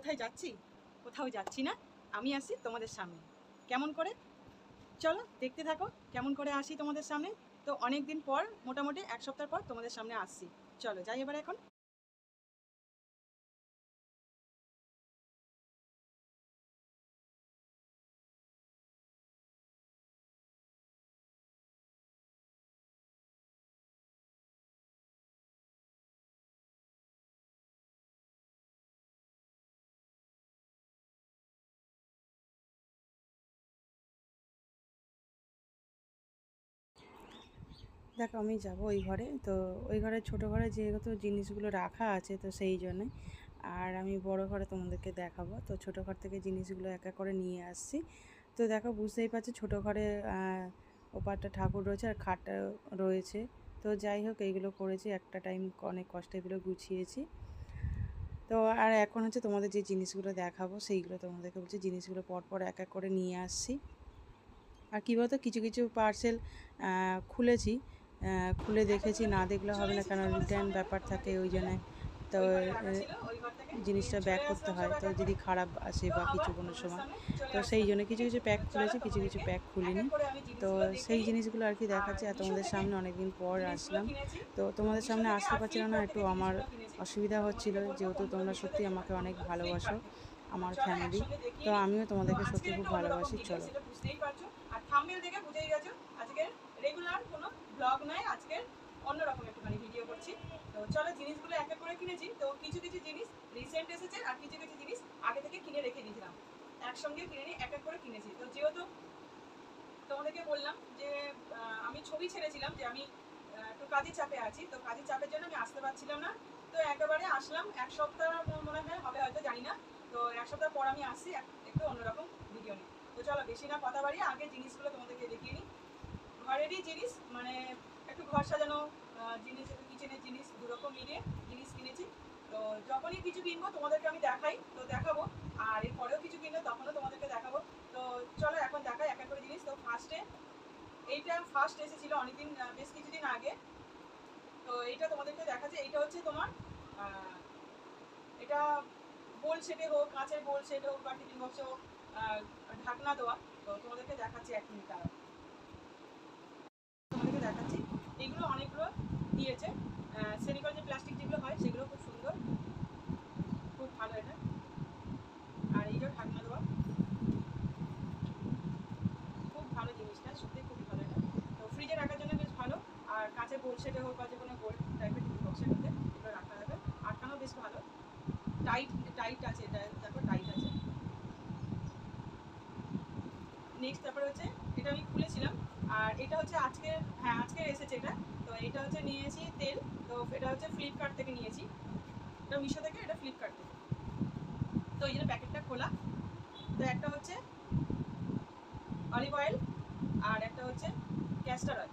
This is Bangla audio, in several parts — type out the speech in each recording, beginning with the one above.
কোথায় যাচ্ছি? কোথাও যাচ্ছি না, আমি আসি তোমাদের সামনে। কেমন করে? চলো দেখতে থাকো কেমন করে আসি তোমাদের সামনে। তো অনেক দিন পর, মোটামুটি 1 সপ্তাহ পর তোমাদের সামনে আসছি। চলো যাই এবার এখন। দেখো আমি যাব ওই ঘরে, তো ওই ঘরে ছোটো ঘরে যেহেতু জিনিসগুলো রাখা আছে তো সেই জন্যে। আর আমি বড় ঘরে তোমাদেরকে দেখাবো। তো ছোটো ঘর থেকে জিনিসগুলো এক এক করে নিয়ে আসছি। তো দেখো বুঝতেই পারছো ছোটো ঘরে ওপারটা ঠাকুর রয়েছে আর খাটটা রয়েছে। তো যাই হোক এইগুলো করেছি, একটা টাইম অনেক কষ্টে এগুলো গুছিয়েছি। তো আর এখন হচ্ছে তোমাদের যে জিনিসগুলো দেখাবো সেইগুলো তোমাদেরকে বলছি, জিনিসগুলো পরপর এক এক করে নিয়ে আসছি। আর কী বলতো, কিছু কিছু পার্সেল খুলেছি, খুলে দেখেছি, না দেখলে হবে না, কারণ রিটার্ন ব্যাপার থাকে ওই জন্যে। তো জিনিসটা ব্যাক করতে হয়, তো যদি খারাপ আসে বা কিছু কোনো সময়, তো সেই জন্য কিছু কিছু প্যাক খুলেছি, কিছু কিছু প্যাক খুলিনি। তো সেই জিনিসগুলো আর কি দেখাচ্ছি। আর তোমাদের সামনে অনেক দিন পর আসলাম, তো তোমাদের সামনে আসতে পারছিলাম না, একটু আমার অসুবিধা হচ্ছিল, যেহেতু তোমরা সত্যি আমাকে অনেক ভালোবাসো, আমার ফ্যামিলি। তো আমিও তোমাদেরকে সত্যি খুব ভালোবাসি। চলো। বুঝতেই পারছো, আর থাম্বনেল দেখে বুঝেই গেছো আজকের রেগুলার কোনো ব্লগ নয়, আজকের অন্যরকম একটুখানি ভিডিও করছি। তো চলো, জিনিসগুলো এক এক করে কিনেছি। তো কিছু কিছু জিনিস রিসেন্ট এসেছে আর কিছু কিছু জিনিস আগে থেকে কিনে রেখে দিয়েছিলাম, একসঙ্গে কিনে নিয়ে এক এক করে কিনেছি। তো যেহেতু তোমাদেরকে বললাম যে আমি ছবি ছেড়েছিলাম যে আমি একটু কাজের চাপে আছি, তো কাজের চাপের জন্য আমি আসতে পারছিলাম না। তো একেবারে আসলাম 1 সপ্তাহ মনে হয় হবে, হয়তো জানি না। তো 1 সপ্তাহ পর আমি আসছি একটু অন্যরকম ভিডিও নিয়ে। তো চলো বেশি না কথা বাড়িয়ে আগে জিনিসগুলো তোমাদেরকে দেখিয়ে নিই। ঘরেরই জিনিস, মানে একটু ঘর সাজানো জিনিস, একটু কিচেনের জিনিস, দুরকম মিলিয়ে জিনিস কিনেছি। তো যখনই কিছু কিনবো তোমাদেরকে আমি দেখাই, তো দেখাবো। আর এরপরেও কিছু কিনলে তখনও তোমাদেরকে দেখাবো। তো চলো এখন দেখাই এক এক করে জিনিস। তো এইটা ফার্স্ট এসেছিল অনেকদিন, বেশ কিছুদিন আগে। তো এইটা তোমাদেরকে দেখাচ্ছে। এইটা হচ্ছে তোমার এটা বোল সেটে হোক, কাঁচের বোল সেট হোক বা টিফিন বক্সে হোক, ঢাকনা দেওয়া। তো তোমাদেরকে দেখাচ্ছি 1 মিনিট দাঁড়াও। তোমাদেরকে দেখাচ্ছি, এইগুলো অনেকগুলো দিয়েছে। সেনিকল যে প্লাস্টিক যেগুলো হয় সেগুলো খুব সুন্দর, খুব ভালো এটা। আর এইটা ঢাকনা দেওয়া, খুব ভালো জিনিসটা, সত্যি খুবই ভালো এটা। তো ফ্রিজে রাখার জন্য বেশ ভালো। আর কাঁচের বোল সেটে হোক বা যে কোনো গোল্ড টাইপের টিফিন বক্সের মধ্যে এগুলো রাখা যাবে। আটকানো বেশ ভালো, টাইট টাইট আছে, এটা দেখো টাইট আছে। নেক্সট তারপরে হচ্ছে এটা আমি খুলেছিলাম, আর এটা হচ্ছে আজকের, হ্যাঁ আজকের এসেছে এটা। তো এটা হচ্ছে নিয়েছি তেল। তো এটা হচ্ছে ফ্লিপকার্ট থেকে নিয়েছি, এটা মিশো থেকে, এটা ফ্লিপকার্ট থেকে। তো এই জন্য প্যাকেটটা খোলা। তো একটা হচ্ছে অলিভ অয়েল, আর একটা হচ্ছে ক্যাস্টার অয়েল।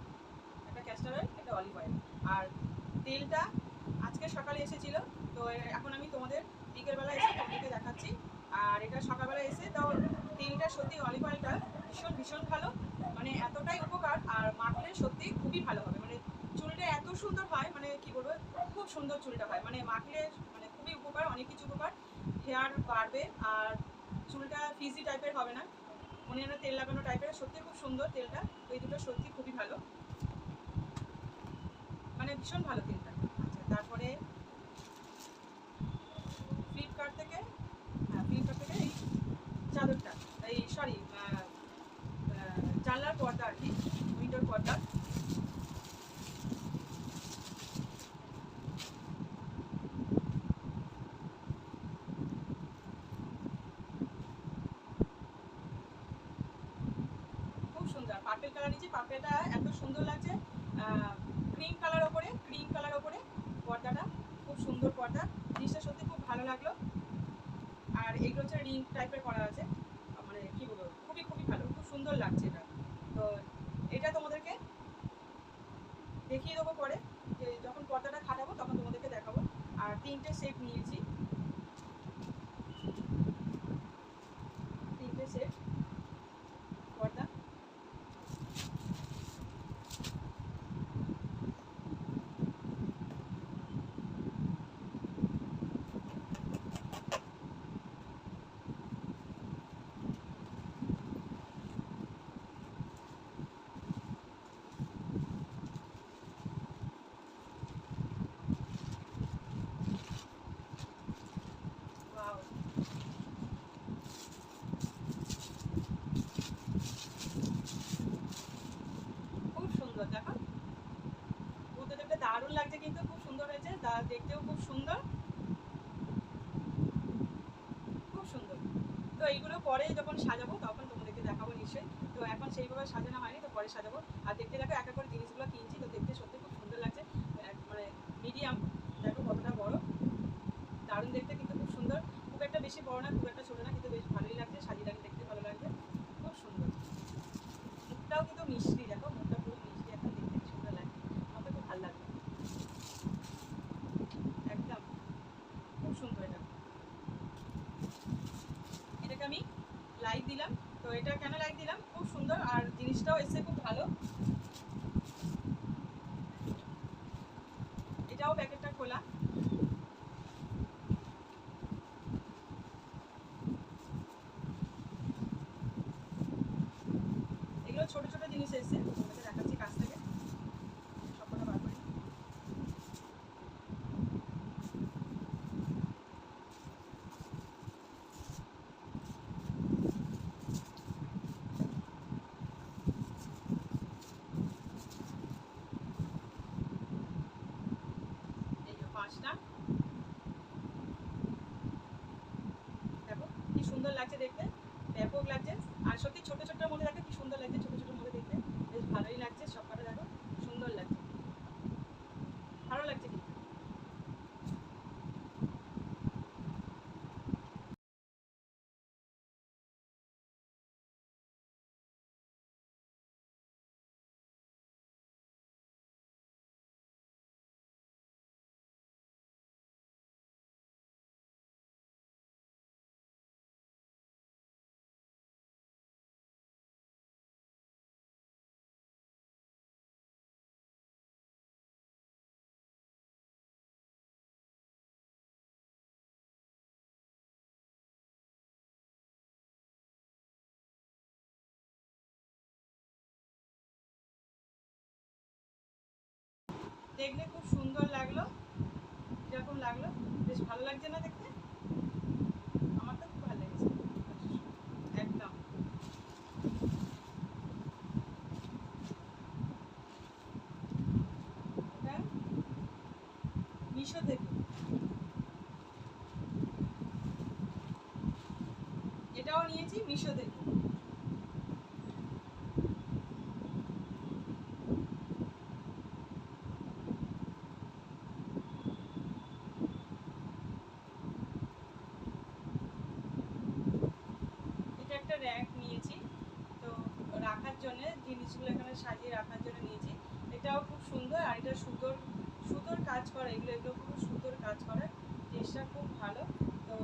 একটা ক্যাস্টার অয়েল, একটা অলিভ অয়েল। আর তেলটা আজকে সকালে এসেছিল। তো এখন আমি তোমাদের বিকেলবেলা এসে তোমাদেরকে দেখাচ্ছি। আর এটা সকালবেলা এসে, তো তেলটা সত্যি, অলিভ অয়েলটা ভীষণ ভীষণ ভালো, মানে এতটাই উপকার। আর মাখলে সত্যি খুবই ভালো হবে, মানে চুলটা এত সুন্দর হয়, মানে কি বলবো, খুব সুন্দর চুলটা হয়, মানে মাখলে মানে খুবই উপকার, অনেক কিছু উপকার। হেয়ার বাড়বে, আর চুলটা ফিজি টাইপের হবে না, অন্যান্য তেল লাগানো টাইপের। সত্যি খুব সুন্দর তেলটা। তো এই দুটো সত্যি খুবই ভালো, মানে ভীষণ ভালো তেলটা। আচ্ছা, তারপরে ফ্লিপকার্ট থেকে, হ্যাঁ ফ্লিপকার্ট থেকে এই চাদরটা, এই সরি জানলার পর্দা আর কি, উইন্ডোর পর্দা। খুব সুন্দর পার্পেল কালার নিয়েছি, পার্পেলটা এত সুন্দর লাগছে। ক্রিম কালার ওপরে, ক্রিম কালার ওপরে পর্দাটা, খুব সুন্দর পর্দা। জিনিসটা সত্যি খুব ভালো লাগলো। আর এগুলো হচ্ছে রিং টাইপের করা আছে, মানে কি বলবো, খুবই খুবই ভালো, খুব সুন্দর লাগছে এটা। তো এটা তোমাদেরকে দেখিয়ে দেবো পরে, যে যখন পর্দাটা খাটাবো তখন তোমাদেরকে দেখাবো। আর 3টে সেট নিয়েছি, 3টে সেট পর্দা। হয়েছে, দেখতেও খুব সুন্দর, খুব সুন্দর। তো এইগুলো পরে যখন সাজাবো তখন তোমাদেরকে দেখাবো নিশ্চয়ই। তো এখন সেইভাবে সাজানো হয়নি, তো পরে সাজাবো। আর দেখতে দেখো এক এক করে জিনিসগুলো কিনছি, তো দেখতে সত্যি খুব সুন্দর লাগছে। মানে মিডিয়াম, দেখো কতটা বড়, দারুণ দেখতে, কিন্তু খুব সুন্দর। খুব একটা বেশি বড় না, খুব একটা ছোট না, কিন্তু বেশ ভালোই লাগছে, সাজিয়ে দেখতে ভালো লাগবে, খুব সুন্দর। মুখটাও কিন্তু মিষ্টি, দেখো মুখটা পুরো মিষ্টি, এখন দেখতে কি সুন্দর লাগছে, আমার তো খুব ভালো লাগবে একদম, খুব সুন্দর। এটাকে আমি লাইক দিলাম। তো এটা কেন লাইক দিলাম, খুব সুন্দর, আর জিনিসটাও এসছে খুব ভালো। এটাও প্যাকেটটা খোলা, এগুলো ছোট ছোট জিনিস এসছে, তোমাকে দেখাচ্ছি কাছ থেকে, সবকটা বার করি। এই যে 5টা, দেখো কি সুন্দর লাগছে দেখতে, ব্যাপক লাগছে। আর সত্যি ছোট ছোটটার মধ্যে দেখো কি সুন্দর লাগছে, ছোট ছোটোর মধ্যে দেখতে বেশ ভালোই লাগছে, সবকটা দেখো সুন্দর লাগছে, ভালো লাগছে কিন্তু। দেখলে খুব সুন্দর লাগলো, কিরকম লাগলো, বেশ ভালো লাগছে না দেখতে, আমার তো খুব ভালো লেগেছে একদম। এটা মিশো থেকে, এটাও নিয়েছি মিশো থেকে। এটা একটা র্যাক নিয়েছি, তো রাখার জন্য জিনিসগুলো এখানে সাজিয়ে রাখার জন্য নিয়েছি। এটাও খুব সুন্দর, আর এটা সুতোর সুতোর কাজ করা, এগুলো এগুলো খুব সুতোর কাজ করা, জিনিসটা খুব ভালো। তো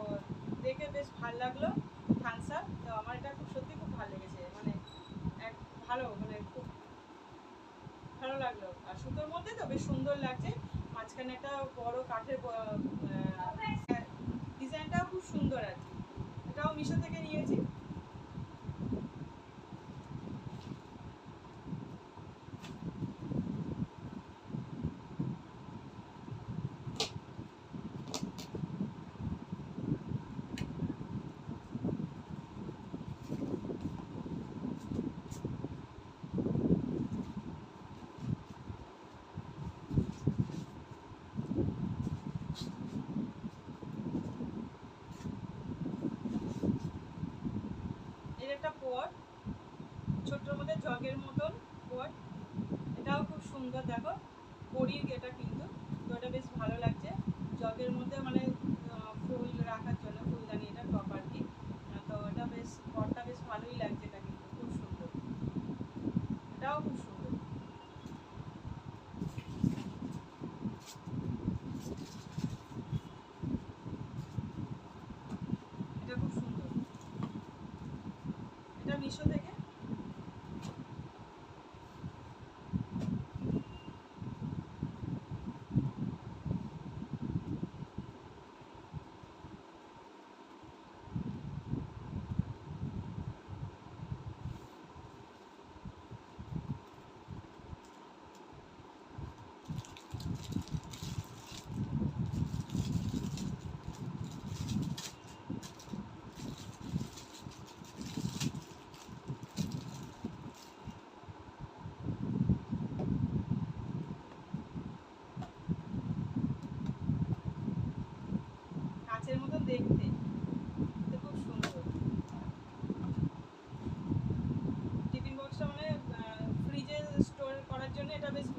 দেখে বেশ ভালো লাগলো, থামস আপ। তো আমার এটা খুব সত্যি খুব ভালো লেগেছে, মানে এক ভালো, মানে খুব ভালো লাগলো। আর সুতোর মধ্যে তো বেশ সুন্দর লাগছে, মাঝখানে একটা বড় কাঠের ডিজাইনটাও খুব সুন্দর আছে। এটাও মিশো থেকে নিয়েছি। এর একটা পট, ছোট্টর মধ্যে জগের মতন পট, এটাও খুব সুন্দর, দেখো বড়ির এটা কিন্তু, তো এটা বেশ ভালো লাগছে, জগের মধ্যে মানে ফুল রাখার জন্য, ফুলদানি, এটা টপ আর কি। তো এটা বেশ পটটা বেশ ভালোই লাগছে, এটা কিন্তু খুব সুন্দর, এটাও খুব সুন্দর, এটা খুব সুন্দর, এটা মিশো থেকে।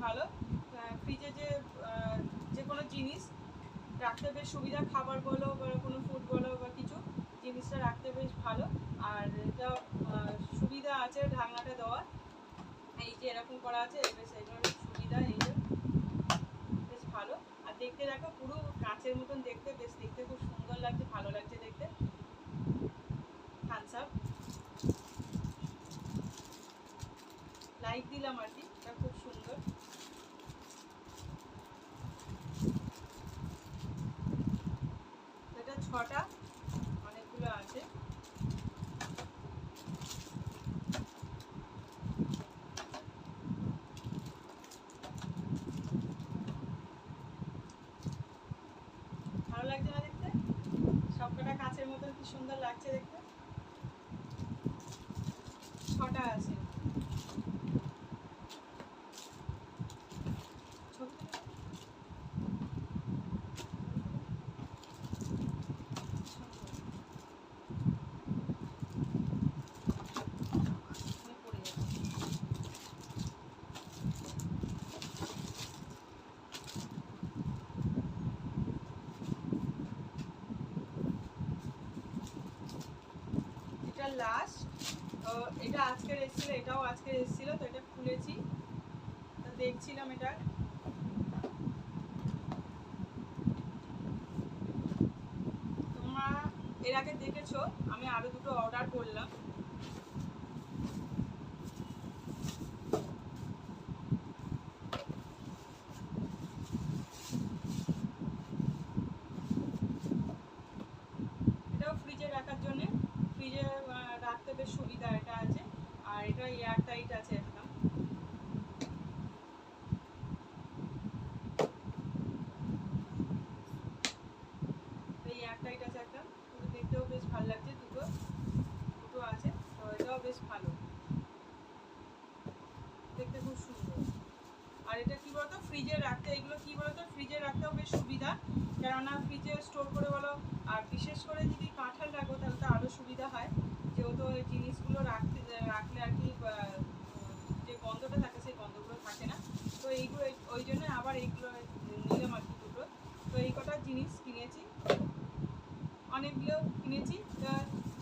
ভালো। ফ্রিজে যে কোনো জিনিস রাখতে বেশ সুবিধা, খাবার বলো বা কোনো ফুড বলো বা কিছু জিনিসটা রাখতে বেশ ভালো। আর এটা সুবিধা আছে ঢাকনাটা দেওয়ার, এই যে এরকম করা আছে, বেশ এগুলো সুবিধা, এই যে বেশ ভালো। আর দেখতে দেখো পুরো কাঁচের মতন দেখতে, বেশ দেখতে খুব সুন্দর লাগছে, ভালো লাগছে দেখতে। থামস আপ লাইক দিলাম আর কি, এটা খুব সুন্দর। এটা 6টা, অনেকগুলো আছে। ভালো লাগছে না দেখতে? সবকটা কাঁচের মতন কি সুন্দর লাগছে দেখতে। 6টা আছে। এটা লাস্ট, তো এটা আজকের এসেছিলো, এটাও আজকের এসেছিলো, তো এটা খুলেছি, তো দেখছিলাম এটা। তোমরা এর আগে দেখেছো আমি আরো দুটো অর্ডার করলাম। এটাও ফ্রিজে রাখার জন্য, ফ্রিজে রাখতে বেশ সুবিধা এটা আছে। আর এটা এয়ার টাইট আছে একদম। এই এয়ার টাইট আছে একদম, দেখতেও বেশ ভালো লাগছে। দুটো দুটো আছে, তো এটাও বেশ ভালো, দেখতে খুব সুন্দর। আর এটা কি বলতো ফ্রিজে রাখতে, এগুলো কি বলতো ফ্রিজে রাখতেও বেশ সুবিধা, কেননা ফ্রিজে স্টোর করে বলো। আর বিশেষ করে যদি কাঁঠাল রাখো তাহলে তো আরও সুবিধা হয়, যেহেতু এই জিনিসগুলো রাখলে আর কি যে গন্ধটা থাকে সেই গন্ধগুলো থাকে না। তো এইগুলো ওই জন্য আবার এইগুলো নিলাম আর কি দুটো। তো এই কটা জিনিস কিনেছি, অনেকগুলো কিনেছি, তো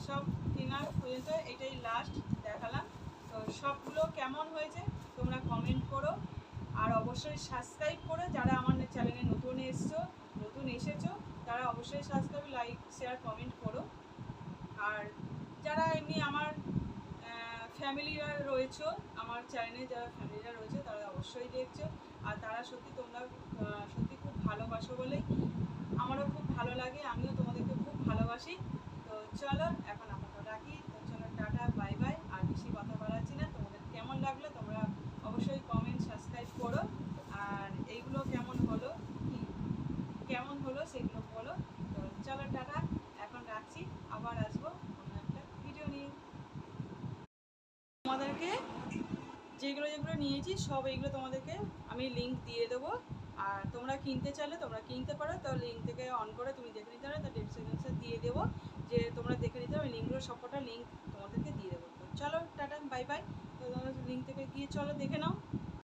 সব কেনার পর্যন্ত এটাই লাস্ট দেখালাম। তো সবগুলো কেমন হয়েছে তোমরা কমেন্ট করো, আর অবশ্যই সাবস্ক্রাইব করো। যারা আমার চ্যানেলে নতুন এসেছো তারা অবশ্যই সাবস্ক্রাইব, লাইক, শেয়ার, কমেন্ট করো। আর যারা এমনি আমার ফ্যামিলিরা রয়েছে, আমার চ্যানেলে যারা ফ্যামিলিরা রয়েছে তারা অবশ্যই দেখছো। আর তারা সত্যি তোমরা সত্যি খুব ভালোবাসো বলেই আমারও খুব ভালো লাগে, আমিও তোমাদেরকে খুব ভালোবাসি। তো চলো এখন আপাতত রাখি, তো চলো টাটা, বাই বাই। আর বেশি কথা বাড়াচ্ছি না, তোমাদের কেমন লাগলো তোমরা অবশ্যই কমেন্ট, সাবস্ক্রাইব করো। আর এইগুলো কেমন হলো সেগুলো বলো। তো চলো টাটা, এখন রাখছি, আবার আসবো অন্য একটা ভিডিও নিয়ে। তোমাদেরকে যেগুলো নিয়েছি সব এইগুলো তোমাদেরকে আমি লিঙ্ক দিয়ে দেবো। আর তোমরা কিনতে চাইলে তোমরা কিনতে পারো, তো লিঙ্ক থেকে অন করে তুমি দেখে নিতে পারো, তো ডেসক্রিপশনে দিয়ে দেবো, যে তোমরা দেখে নিতে পারো। লিঙ্কগুলো সবকটা লিঙ্ক তোমাদেরকে দিয়ে দেবো। তো চলো টাটা, বাই বাই। তো তোমরা লিঙ্ক থেকে গিয়ে চলো দেখে নাও।